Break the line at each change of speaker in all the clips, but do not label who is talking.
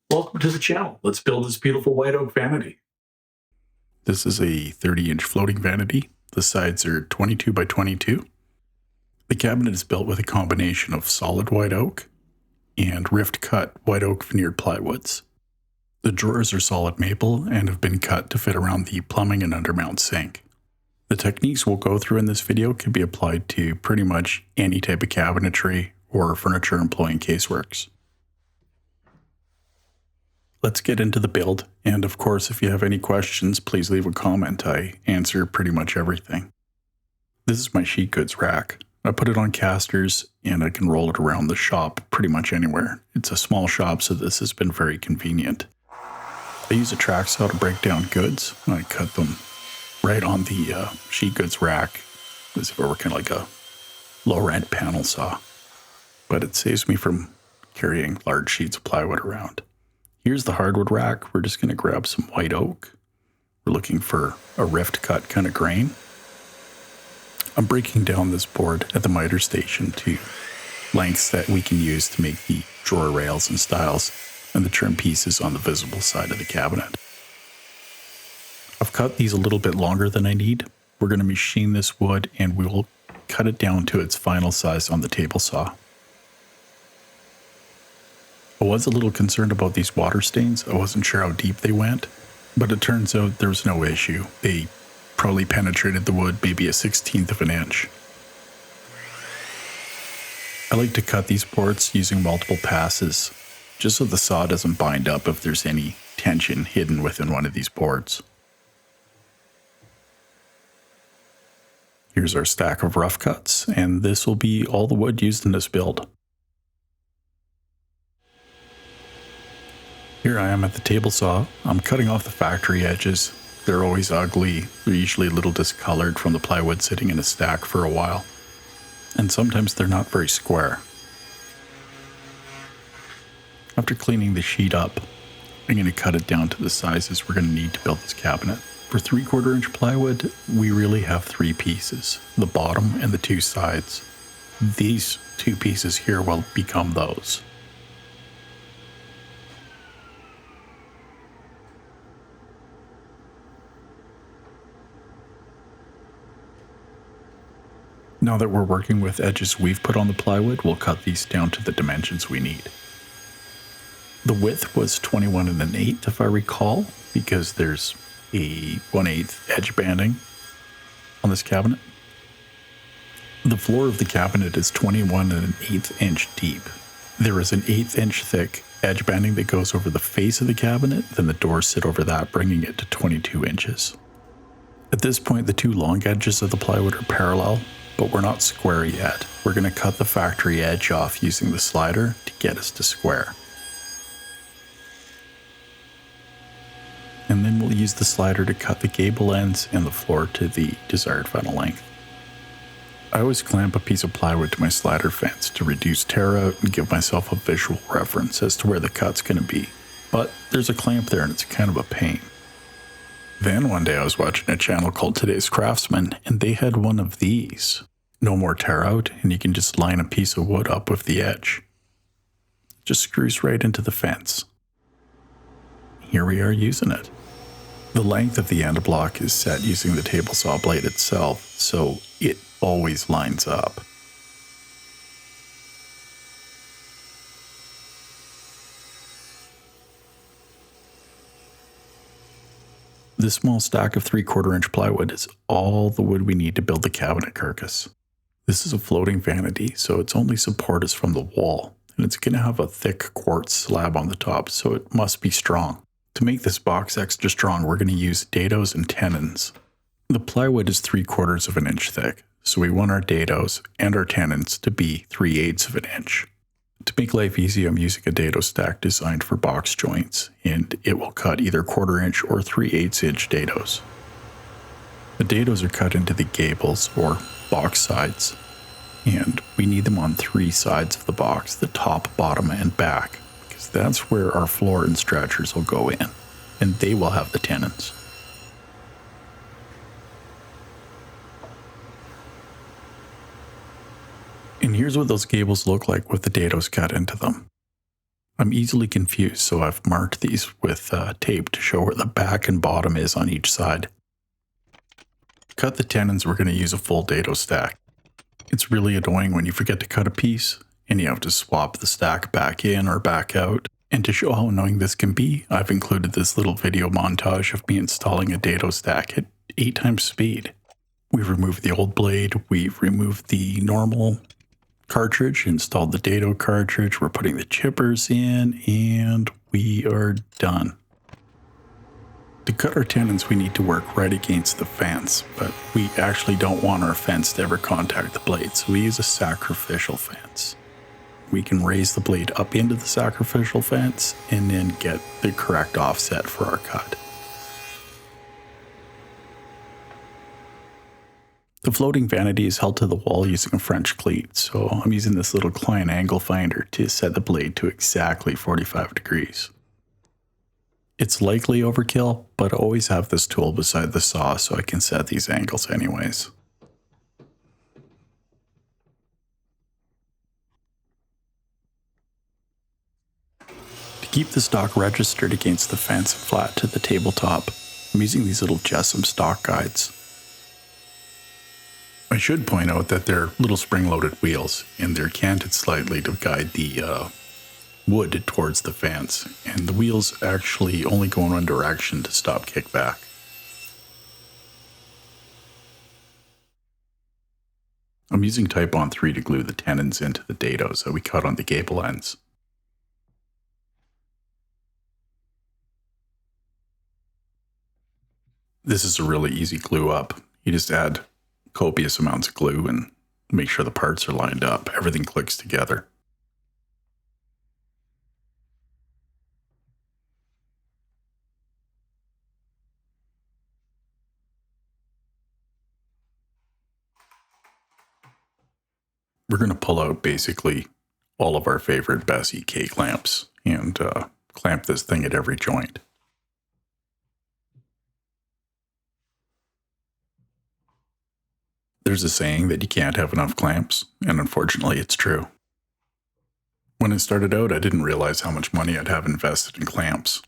Welcome to the channel. Let's build this beautiful white oak vanity.
This is a 30-inch floating vanity. The sides are 22 by 22. The cabinet is built with a combination of solid white oak and rift cut white oak veneered plywoods. The drawers are solid maple and have been cut to fit around the plumbing and undermount sink. The techniques we'll go through in this video can be applied to pretty much any type of cabinetry or furniture employing caseworks. Let's get into the build, and of course if you have any questions, please leave a comment. I answer pretty much everything. This is my sheet goods rack. I put it on casters and I can roll it around the shop pretty much anywhere. It's a small shop, so this has been very convenient. I use a track saw to break down goods, and I cut them right on the sheet goods rack as if it were kind of like a low-rent panel saw. But it saves me from carrying large sheets of plywood around. Here's the hardwood rack. We're just going to grab some white oak. We're looking for a rift cut kind of grain. I'm breaking down this board at the miter station to lengths that we can use to make the drawer rails and stiles and the trim pieces on the visible side of the cabinet. I've cut these a little bit longer than I need. We're going to machine this wood and we will cut it down to its final size on the table saw. I was a little concerned about these water stains. I wasn't sure how deep they went, but it turns out there was no issue. They probably penetrated the wood maybe a 1/16 of an inch. I like to cut these boards using multiple passes, just so the saw doesn't bind up if there's any tension hidden within one of these boards. Here's our stack of rough cuts, and this will be all the wood used in this build. Here I am at the table saw. I'm cutting off the factory edges. They're always ugly. They're usually a little discolored from the plywood sitting in a stack for a while. And sometimes they're not very square. After cleaning the sheet up, I'm going to cut it down to the sizes we're going to need to build this cabinet. For 3/4 inch plywood, we really have 3 pieces, the bottom and the 2 sides. These 2 pieces here will become those. Now that we're working with edges we've put on the plywood, we'll cut these down to the dimensions we need. The width was 21 1/8 if I recall, because there's a 1/8 edge banding on this cabinet. The floor of the cabinet is 21 1/8 inch deep. There is an 1/8 inch thick edge banding that goes over the face of the cabinet, then the doors sit over that, bringing it to 22 inches. At this point, the 2 long edges of the plywood are parallel, but we're not square yet. We're going to cut the factory edge off using the slider to get us to square. And then we'll use the slider to cut the gable ends and the floor to the desired final length. I always clamp a piece of plywood to my slider fence to reduce tear out and give myself a visual reference as to where the cut's going to be. But there's a clamp there and it's kind of a pain. Then one day I was watching a channel called Today's Craftsman, and they had one of these. No more tear out, and you can just line a piece of wood up with the edge. It just screws right into the fence. Here we are using it. The length of the end block is set using the table saw blade itself, so it always lines up. This small stack of 3/4 inch plywood is all the wood we need to build the cabinet carcass. This is a floating vanity, so its only support is from the wall, and it's going to have a thick quartz slab on the top, so it must be strong. To make this box extra strong, we're going to use dados and tenons. The plywood is 3/4 of an inch thick, so we want our dados and our tenons to be 3/8 of an inch. To make life easy, I'm using a dado stack designed for box joints, and it will cut either 1/4 inch or 3/8 inch dados. The dados are cut into the gables or box sides, and we need them on 3 sides of the box, the top, bottom, and back, because that's where our floor and stretchers will go in, and they will have the tenons. And here's what those gables look like with the dados cut into them. I'm easily confused, so I've marked these with tape to show where the back and bottom is on each side. To cut the tenons, we're going to use a full dado stack. It's really annoying when you forget to cut a piece and you have to swap the stack back in or back out. And to show how annoying this can be, I've included this little video montage of me installing a dado stack at 8 times speed. We've removed the old blade, we've removed the normal cartridge, installed the dado cartridge, we're putting the chippers in, and we are done. To cut our tenons, we need to work right against the fence, but we actually don't want our fence to ever contact the blade, so we use a sacrificial fence. We can raise the blade up into the sacrificial fence and then get the correct offset for our cut. The floating vanity is held to the wall using a French cleat, so I'm using this little client angle finder to set the blade to exactly 45 degrees. It's likely overkill, but I always have this tool beside the saw so I can set these angles anyways. To keep the stock registered against the fence and flat to the tabletop, I'm using these little Jessam stock guides. I should point out that they're little spring-loaded wheels, and they're canted slightly to guide the wood towards the fence, and the wheels actually only go in one direction to stop kickback. I'm using Titebond 3 to glue the tenons into the dados that we cut on the gable ends. This is a really easy glue up. You just add copious amounts of glue and make sure the parts are lined up. Everything clicks together. We're going to pull out basically all of our favorite Bessey K-clamps and clamp this thing at every joint. There's a saying that you can't have enough clamps, and unfortunately it's true. When I started out, I didn't realize how much money I'd have invested in clamps.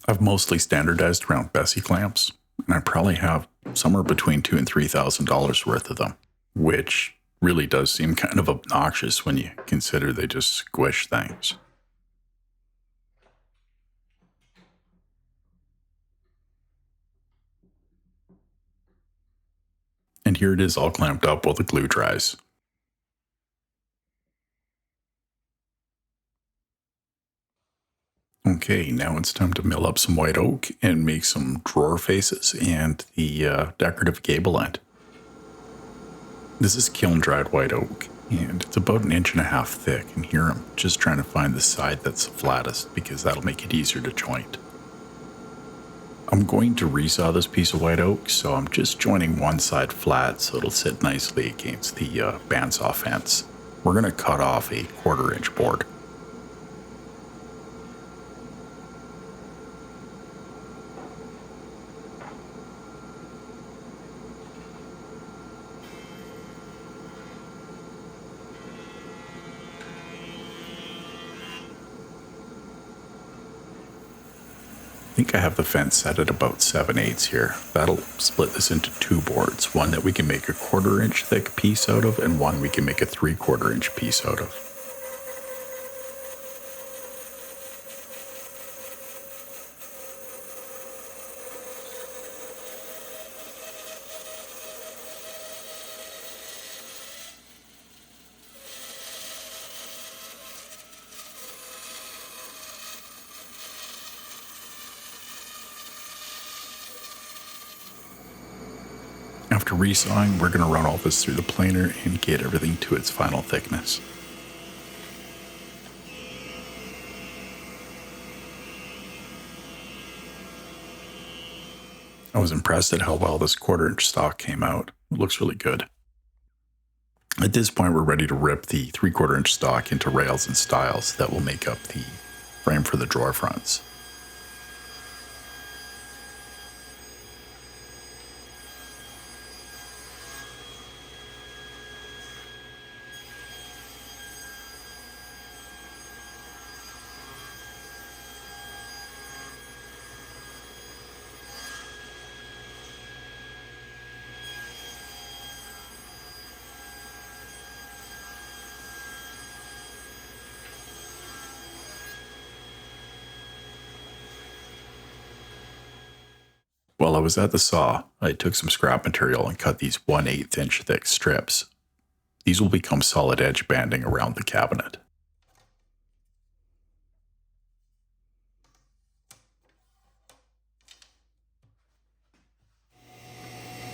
I've mostly standardized around Bessey clamps, and I probably have somewhere between $2,000 and $3,000 worth of them, which really does seem kind of obnoxious when you consider they just squish things. And here it is all clamped up while the glue dries. Okay, now it's time to mill up some white oak and make some drawer faces and the decorative gable end. This is kiln-dried white oak, and it's about 1.5 inches thick, and here I'm just trying to find the side that's the flattest because that'll make it easier to joint. I'm going to resaw this piece of white oak, so I'm just joining one side flat so it'll sit nicely against the bandsaw fence. We're going to cut off a 1/4 inch board. I think I have the fence set at about 7/8 here. That'll split this into 2 boards, one that we can make a 1/4 inch thick piece out of and one we can make a 3/4 inch piece out of. After resawing, we're going to run all this through the planer and get everything to its final thickness. I was impressed at how well this 1/4 inch stock came out. It looks really good. At this point, we're ready to rip the 3/4 inch stock into rails and stiles that will make up the frame for the drawer fronts. While I was at the saw, I took some scrap material and cut these 1/8 inch thick strips. These will become solid edge banding around the cabinet.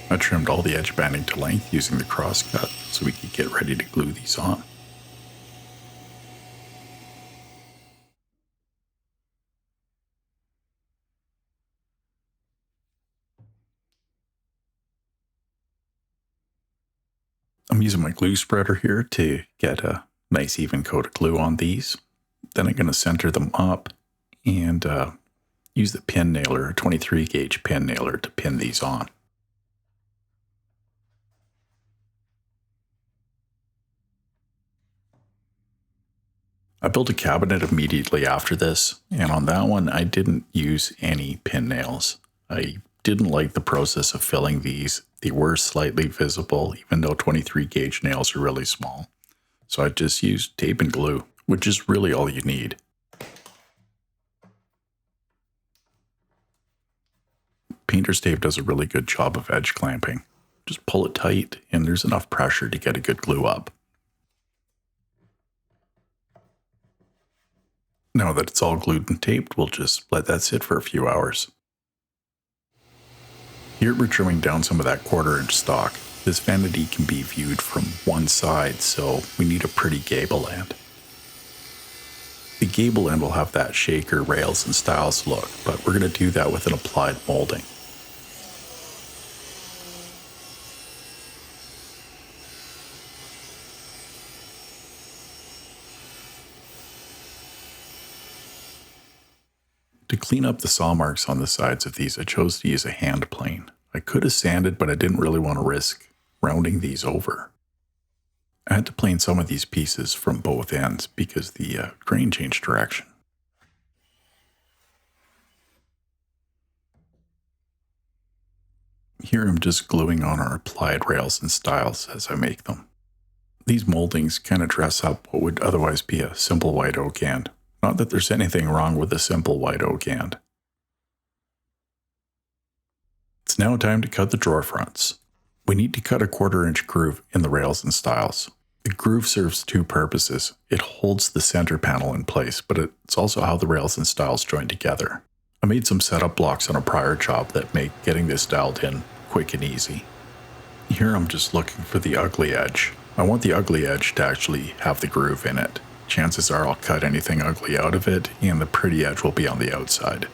I trimmed all the edge banding to length using the crosscut so we could get ready to glue these on. I'm using my glue spreader here to get a nice even coat of glue on these. Then I'm going to center them up and use the pin nailer, a 23 gauge pin nailer, to pin these on. I built a cabinet immediately after this, and on that one I didn't use any pin nails. I didn't like the process of filling these. They were slightly visible, even though 23 gauge nails are really small. So I just used tape and glue, which is really all you need. Painter's tape does a really good job of edge clamping. Just pull it tight, and there's enough pressure to get a good glue up. Now that it's all glued and taped, we'll just let that sit for a few hours. Here we're trimming down some of that 1/4 inch stock. This vanity can be viewed from one side, so we need a pretty gable end. The gable end will have that shaker, rails, and stiles look, but we're going to do that with an applied molding. To clean up the saw marks on the sides of these, I chose to use a hand plane. I could have sanded, but I didn't really want to risk rounding these over. I had to plane some of these pieces from both ends because the grain changed direction. Here I'm just gluing on our applied rails and stiles as I make them. These moldings kind of dress up what would otherwise be a simple white oak end. Not that there's anything wrong with a simple white oak end. It's now time to cut the drawer fronts. We need to cut a 1/4 inch groove in the rails and stiles. The groove serves two purposes. It holds the center panel in place, but it's also how the rails and stiles join together. I made some setup blocks on a prior job that make getting this dialed in quick and easy. Here I'm just looking for the ugly edge. I want the ugly edge to actually have the groove in it. Chances are I'll cut anything ugly out of it, and the pretty edge will be on the outside.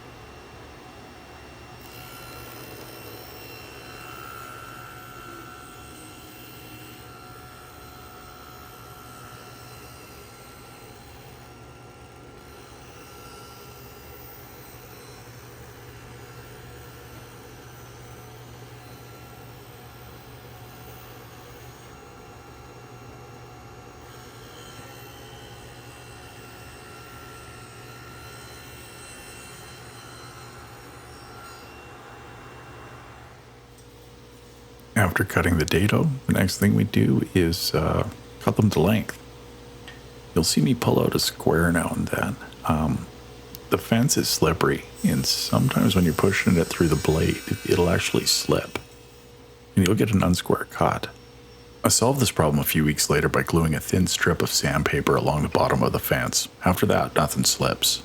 After cutting the dado, the next thing we do is cut them to length. You'll see me pull out a square now and then. The fence is slippery, and sometimes when you're pushing it through the blade, it'll actually slip, and you'll get an unsquare cut. I solved this problem a few weeks later by gluing a thin strip of sandpaper along the bottom of the fence. After that, nothing slips.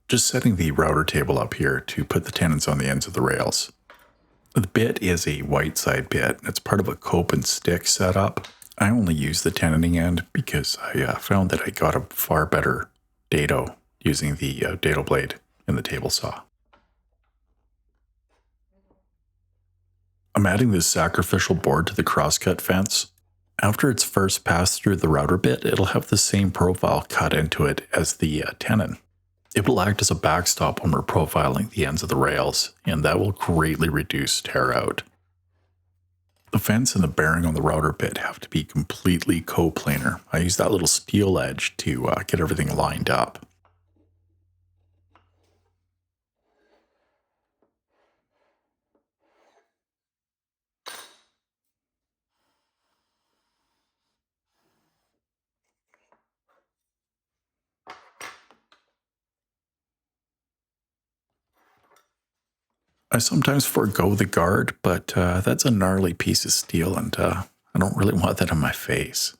Just setting the router table up here to put the tenons on the ends of the rails. The bit is a white side bit. It's part of a cope and stick setup. I only use the tenoning end because I found that I got a far better dado using the dado blade in the table saw. I'm adding this sacrificial board to the crosscut fence. After it's first passed through the router bit, it'll have the same profile cut into it as the tenon. It will act as a backstop when we're profiling the ends of the rails, and that will greatly reduce tear out. The fence and the bearing on the router bit have to be completely coplanar. I use that little steel edge to get everything lined up. I sometimes forego the guard, but that's a gnarly piece of steel, and I don't really want that on my face.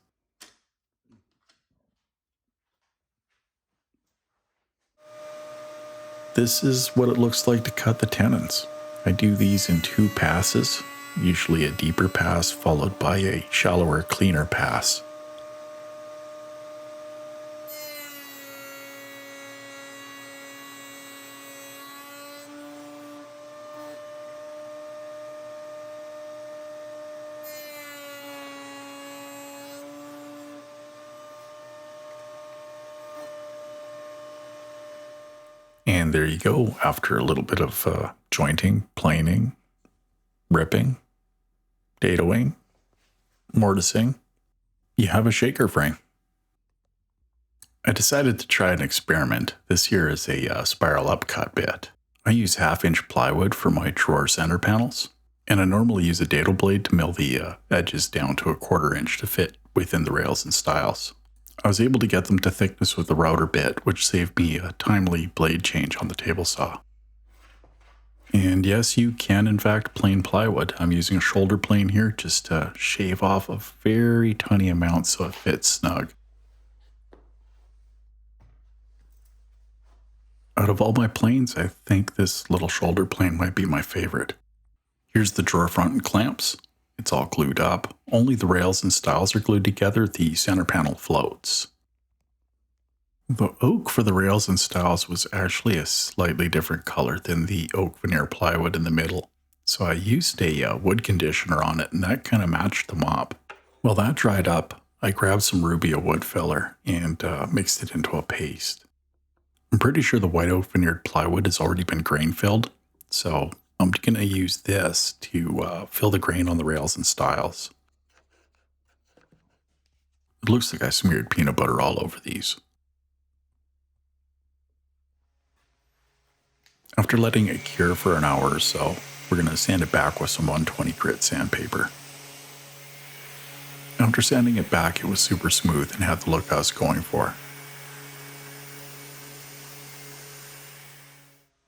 This is what it looks like to cut the tenons. I do these in 2 passes, usually a deeper pass followed by a shallower, cleaner pass. And there you go, after a little bit of jointing, planing, ripping, dadoing, mortising, you have a shaker frame. I decided to try an experiment. This here is a spiral upcut bit. I use 1/2-inch plywood for my drawer center panels, and I normally use a dado blade to mill the edges down to 1/4 inch to fit within the rails and stiles. I was able to get them to thickness with the router bit, which saved me a timely blade change on the table saw. And yes, you can in fact plane plywood. I'm using a shoulder plane here just to shave off a very tiny amount so it fits snug. Out of all my planes, I think this little shoulder plane might be my favorite. Here's the drawer front and clamps. It's all glued up. Only the rails and stiles are glued together. The center panel floats. The oak for the rails and stiles was actually a slightly different color than the oak veneer plywood in the middle. So I used a wood conditioner on it, and that kind of matched them up. Well, that dried up. I grabbed some Rubia wood filler and mixed it into a paste. I'm pretty sure the white oak veneered plywood has already been grain filled, so I'm going to use this to fill the grain on the rails and stiles. It looks like I smeared peanut butter all over these. After letting it cure for an hour or so, we're going to sand it back with some 120 grit sandpaper. After sanding it back, it was super smooth and had the look I was going for.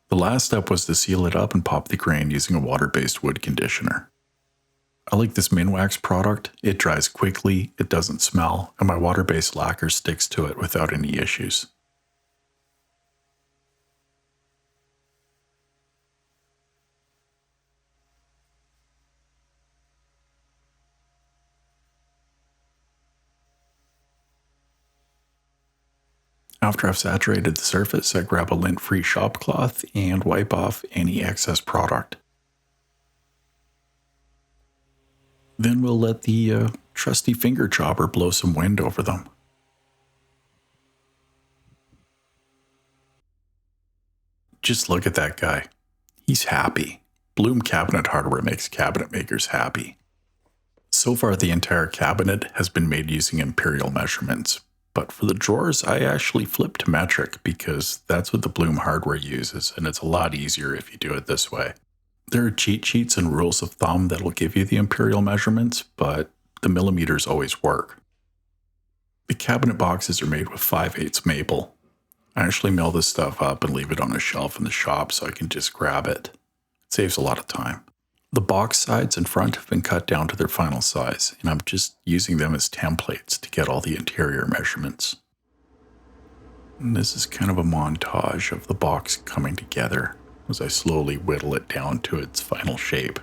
The last step was to seal it up and pop the grain using a water-based wood conditioner. I like this Minwax product. It dries quickly, it doesn't smell, and my water-based lacquer sticks to it without any issues. After I've saturated the surface, I grab a lint-free shop cloth and wipe off any excess product. Then we'll let the trusty finger chopper blow some wind over them. Just look at that guy. He's happy. Blum Cabinet Hardware makes cabinet makers happy. So far, the entire cabinet has been made using imperial measurements. But for the drawers, I actually flipped to metric because that's what the Blum hardware uses, and it's a lot easier if you do it this way. There are cheat sheets and rules of thumb that'll give you the imperial measurements, but the millimeters always work. The cabinet boxes are made with 5/8 maple. I actually mill this stuff up and leave it on a shelf in the shop so I can just grab it. It saves a lot of time. The box sides and front have been cut down to their final size, and I'm just using them as templates to get all the interior measurements. And this is kind of a montage of the box coming together as I slowly whittle it down to its final shape,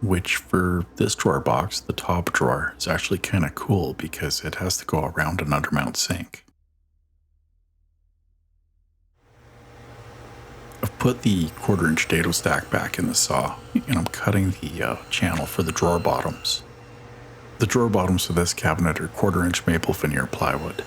which for this drawer box, the top drawer, is actually kind of cool because it has to go around an undermount sink. I've put the 1/4 inch dado stack back in the saw, and I'm cutting the channel for the drawer bottoms. The drawer bottoms for this cabinet are 1/4 inch maple veneer plywood.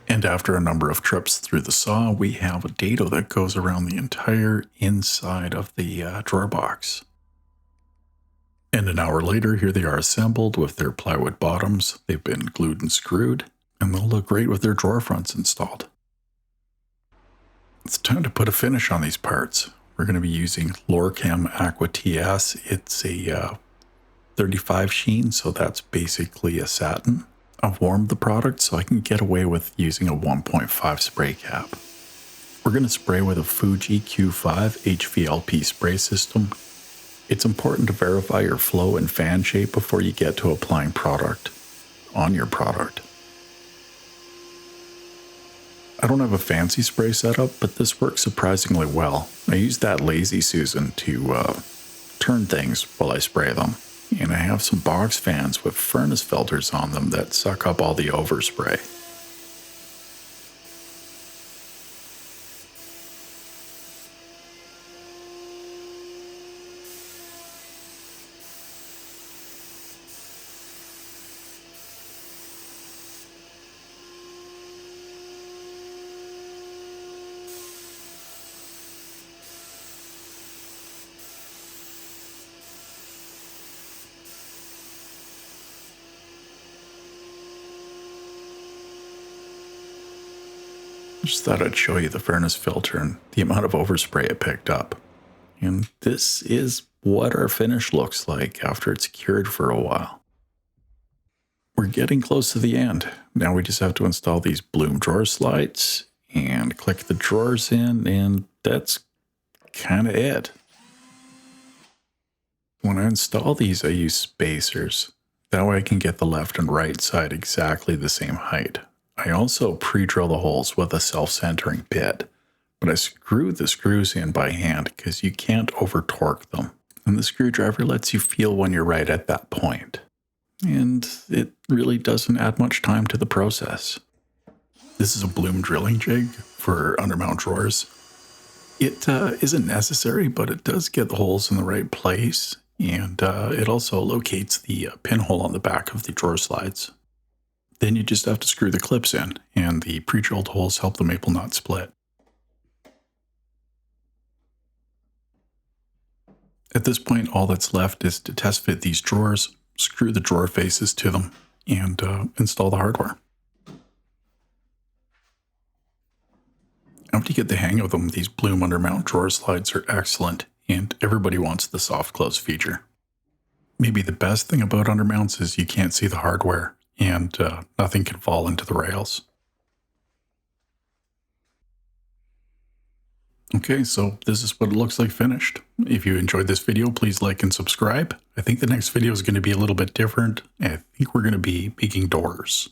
And after a number of trips through the saw, we have a dado that goes around the entire inside of the drawer box. And an hour later, here they are assembled with their plywood bottoms. They've been glued and screwed, and they'll look great with their drawer fronts installed. It's time to put a finish on these parts. We're going to be using Lorcam Aqua TS. It's a 35 sheen, so that's basically a satin. I've warmed the product so I can get away with using a 1.5 spray cap. We're going to spray with a Fuji Q5 HVLP spray system. It's important to verify your flow and fan shape before you get to applying product on your product. I don't have a fancy spray setup, but this works surprisingly well. I use that Lazy Susan to turn things while I spray them. And I have some box fans with furnace filters on them that suck up all the overspray. Just thought I'd show you the furnace filter and the amount of overspray it picked up. And this is what our finish looks like after it's cured for a while. We're getting close to the end. Now we just have to install these Blum drawer slides and click the drawers in, and that's kind of it. When I install these, I use spacers. That way I can get the left and right side exactly the same height. I also pre-drill the holes with a self-centering bit, but I screw the screws in by hand because you can't over-torque them. And the screwdriver lets you feel when you're right at that point. And it really doesn't add much time to the process. This is a Blum drilling jig for Undermount Drawers. It isn't necessary, but it does get the holes in the right place, and it also locates the pinhole on the back of the drawer slides. Then you just have to screw the clips in, and the pre-drilled holes help the maple not split. At this point, all that's left is to test fit these drawers, screw the drawer faces to them, and install the hardware. After you get the hang of them, these Blum Undermount drawer slides are excellent, and everybody wants the soft close feature. Maybe the best thing about undermounts is you can't see the hardware, and nothing can fall into the rails. Okay, so this is what it looks like finished. If you enjoyed this video, please like and subscribe. I think the next video is going to be a little bit different. I think we're going to be making doors.